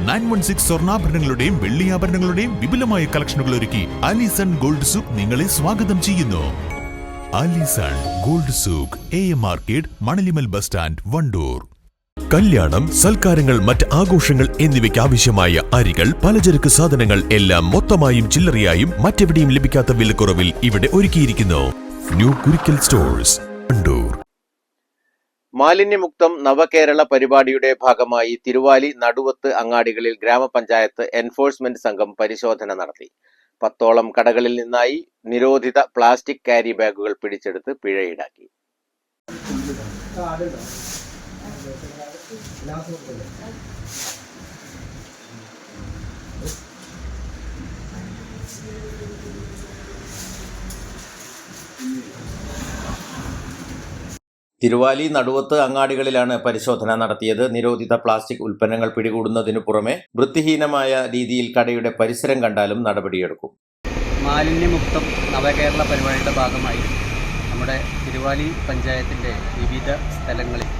916 സ്വർണ്ണാഭരണങ്ങളുടെയും വെള്ളിയാഭരണങ്ങളുടെയും വിപുലമായ കളക്ഷനുകൾ ഒരുക്കി Alison Gold souk നിങ്ങളെ സ്വാഗതം ചെയ്യുന്നു. Allison Gold Souk, AM market, Manalimal bus stand, Wandoor. കല്യാണം, സൽക്കാരങ്ങൾ, മറ്റ് ആഘോഷങ്ങൾ എന്നിവയ്ക്ക് ആവശ്യമായ അരികൾ, പലചരക്ക് സാധനങ്ങൾ എല്ലാം മൊത്തമായും ചില്ലറയായും മറ്റെവിടെയും ലഭിക്കാത്ത വിലക്കുറവിൽ ഇവിടെ ഒരുക്കിയിരിക്കുന്നു. New Kurikkal stores, Wandoor. മാലിന്യമുക്തം നവകേരള പരിപാടിയുടെ ഭാഗമായി തിരുവാലി, നടുവത്ത് അങ്ങാടികളിൽ ഗ്രാമപഞ്ചായത്ത് എൻഫോഴ്സ്മെന്റ് സംഘം പരിശോധന നടത്തി. 10ഓളം കടകളിൽ നിന്നായി നിരോധിത പ്ലാസ്റ്റിക് ക്യാരി ബാഗുകൾ പിടിച്ചെടുത്ത് പിഴ ഈടാക്കി. തിരുവാലി, നടുവത്ത് അങ്ങാടികളിലാണ് പരിശോധന നടത്തിയത്. നിരോധിത പ്ലാസ്റ്റിക് ഉൽപ്പന്നങ്ങൾ പിടികൂടുന്നതിനു പുറമെ വൃത്തിഹീനമായ രീതിയിൽ കടയുടെ പരിസരം കണ്ടാലും നടപടിയെടുക്കും. മാലിന്യമുക്തം നവകേരള പരിപാടിയുടെ ഭാഗമായി നമ്മുടെ തിരുവാലി പഞ്ചായത്തിൻ്റെ വിവിധ സ്ഥലങ്ങളിൽ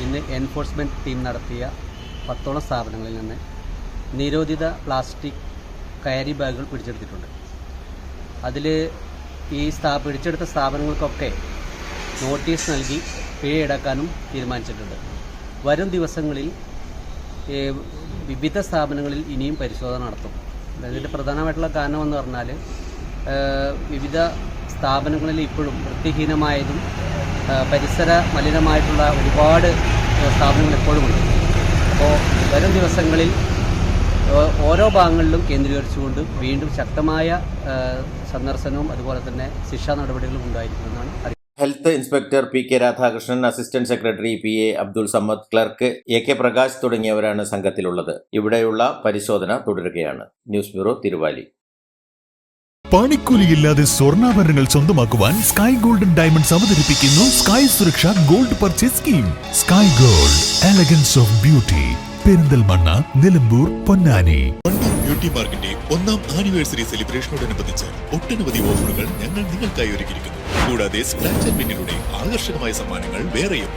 ഇന്ന് എൻഫോഴ്സ്മെൻറ്റ് ടീം നടത്തിയ 10ഓളം സ്ഥാപനങ്ങളിൽ നിന്ന് നിരോധിത പ്ലാസ്റ്റിക് ക്യാരി ബാഗുകൾ പിടിച്ചെടുത്തിട്ടുണ്ട്. അതിൽ ഈ പിടിച്ചെടുത്ത സ്ഥാപനങ്ങൾക്കൊക്കെ നോട്ടീസ് നൽകി പിഴ ഈടാക്കാനും തീരുമാനിച്ചിട്ടുണ്ട്. വരും ദിവസങ്ങളിൽ വിവിധ സ്ഥാപനങ്ങളിൽ ഇനിയും പരിശോധന നടത്തും. ഇതിൻ്റെ പ്രധാനമായിട്ടുള്ള കാരണമെന്ന് പറഞ്ഞാൽ വിവിധ സ്ഥാപനങ്ങളിൽ ഇപ്പോഴും വൃത്തിഹീനമായതും പരിസര മലിനമായിട്ടുള്ള ഒരുപാട് സ്ഥാപനങ്ങൾ എപ്പോഴുമുണ്ട്. അപ്പോൾ വരും ദിവസങ്ങളിൽ ഓരോ ഭാഗങ്ങളിലും കേന്ദ്രീകരിച്ചുകൊണ്ട് വീണ്ടും ശക്തമായ സന്ദർശനവും അതുപോലെ തന്നെ ശിക്ഷാ നടപടികളും ഉണ്ടായിരിക്കുമെന്നാണ് അറിയുന്നത്. Health inspector PK Radhakrishnan, assistant secretary PA Abdul Samad, clerk AK Prakash തുടങ്ങിയവരാണ് സംഘത്തിലുള്ളത്. ഇവിടെയുള്ള പരിശോധന തുടരുകയാണ്. News bureau, Thiruvali. പണിക്കൂലിയില്ലാതെ സ്വർണ്ണാഭരണങ്ങൾ സ്വന്തമാക്കുവാൻ സ്കൈ ഗോൾഡൻ ഡയമണ്ട്സ് അവതരിപ്പിക്കുന്നു സ്കൈ സുരക്ഷ gold purchase scheme. Sky gold, elegance of beauty, Perinthalmanna, Nilambur, Ponnani. Beauty പാർക്കിന്റെ 1ാം ആനിവേഴ്സറി സെലിബ്രേഷനോടനുബന്ധിച്ച് ഒട്ടനവധി ഓഫറുകൾ ഞങ്ങൾ നിങ്ങൾക്കായി ഒരുക്കിയിരിക്കുന്നു. കൂടാതെ സ്ക്രാച്ച് ആൻഡ് വിന്നിലൂടെ ആകർഷകമായ സമ്മാനങ്ങൾ വേറെയും.